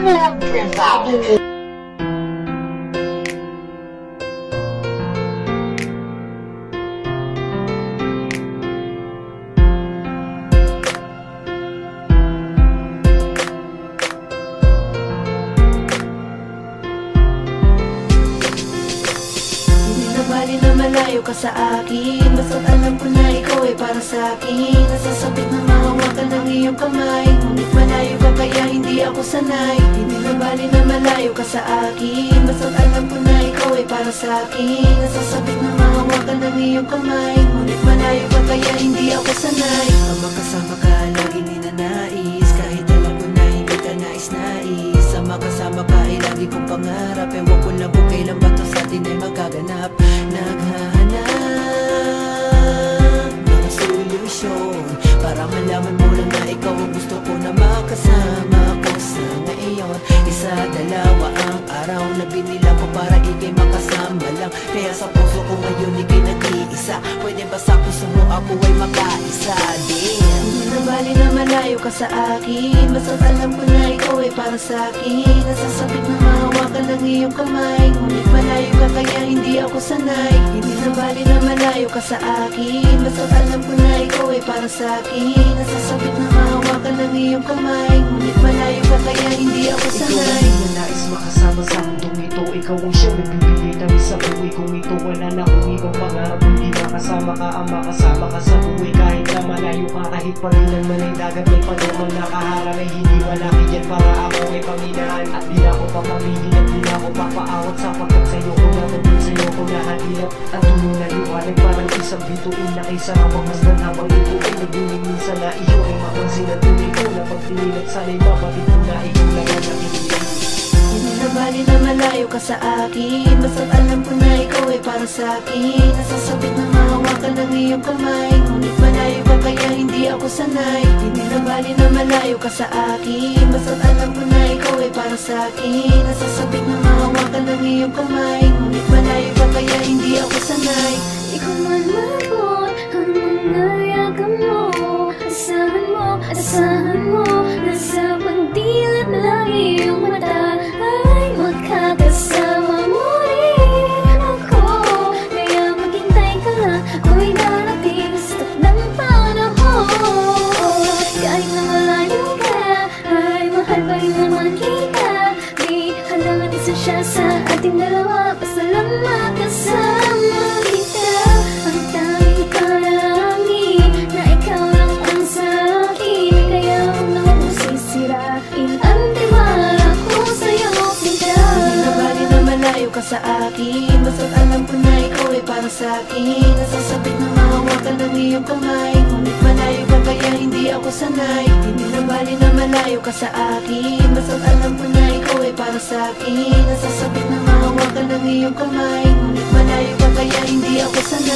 Camera Presents. Bali na malayo ka sa akin, basta't alam ko na ikaw ay para sa akin. Nasasabik na mahawakan ng iyong kamay, ngunit malayo ka kaya hindi ako sanay. Hindi na bali na malayo ka sa akin, basta't alam ko na ikaw ay para sa akin. Nasasabik na mahawakan ng iyong kamay, ngunit malayo ka kaya hindi ako sanay. Ang makasama ka lagi ninanais, kahit alam ko na hindi ka nais-nais. Ang makasama ka ay lagi kong pangarap, ewan ko lang kung kailan ba to sa atin ay magaganap. Naghahanap ng solusyon para malaman mo lang na ikaw ang gusto ko na makasama ko sa ngayon. Isa, dalawa ang araw na binila ko para ikay makasama lang. Kaya sa puso ko ngayon ikay nag-iisa. Pwede ba sa puso mo ako ay makaisa din? Hindi na bali na malayo ka sa akin, basta't alam ko na ikaw ay para sa akin. Nasasabik na mahawakan ng iyong kamay, ngunit malayo ka kaya hindi ako sanay. Hindi na bali na malayo ka sa akin, basta't alam ko na ikaw ay para sa akin. Nasasabik na mahawakan ng iyong kamay, ngunit malayo ka kaya hindi ako sanay. Ikaw ang nais makasama sa mundong ito. Ikaw ang siyang nagbibigay tayo sa buhay kong ito. Wala na kung ibang pangarap, hindi makasama ka ang makasama ka sa buhay. Kahit na malayo ka, kahit pag-ilan man ay dagat, may pag-ibang nakaharap ay hindi malaki dyan para ako ay paminahan. At di ako papamigil at di ako papaawat, sapagkat sa'yo ko na nandun, sa'yo ko na halilap. At tulong na liwanag parang isang bituin na kaysa mamasdan habang ito ay nagdinig. Minsan na iyo ay mapansin at tuloy ko na pagtingin at sana'y mapatid ko na ikaw lang ang nakikinig. Hindi na bali na malayo ka sa akin, basta't alam ko na ikaw ay para sa akin. Nasasabik na mahawakan ng iyong kamay, ngunit malayo ka kaya hindi ako sanay. Hindi na bali na malayo ka sa akin, basta't alam ko na ikaw ay para sa akin. Nasasabik na mahawakan ng iyong kamay, ngunit malayo ka kaya hindi ako sanay. Ikaw man malabot ang mga yakan mo, asahan mo, nasa pagdilat na lagi yung mata ay magkakasama mo rin ako. Kaya maghintay ka lang, ako'y darating sa takdang panahon. Kahit na malayo ka, ay mahal pa rin naman kita. Di halangan isa siya sa ating dalawa, basta lang makasama kita. Ang tanging palangin na ikaw lang ang sa'kin, kaya huwag na huwag mo sisirain ang tiwala ko sa'yo, sinta. Hindi na bali na malayo ka sa akin, basta't alam ko na ikaw ay para sa akin. Nasasabik na mahawakan ng iyong kamay, ngunit malayo ka kaya hindi ako sanay. Hindi na bali na malayo ka sa akin, basta't alam ko na ikaw ay para sa akin. Nasasabik na mahawakan ng iyong kamay, ngunit malayo ka kaya hindi ako sanay.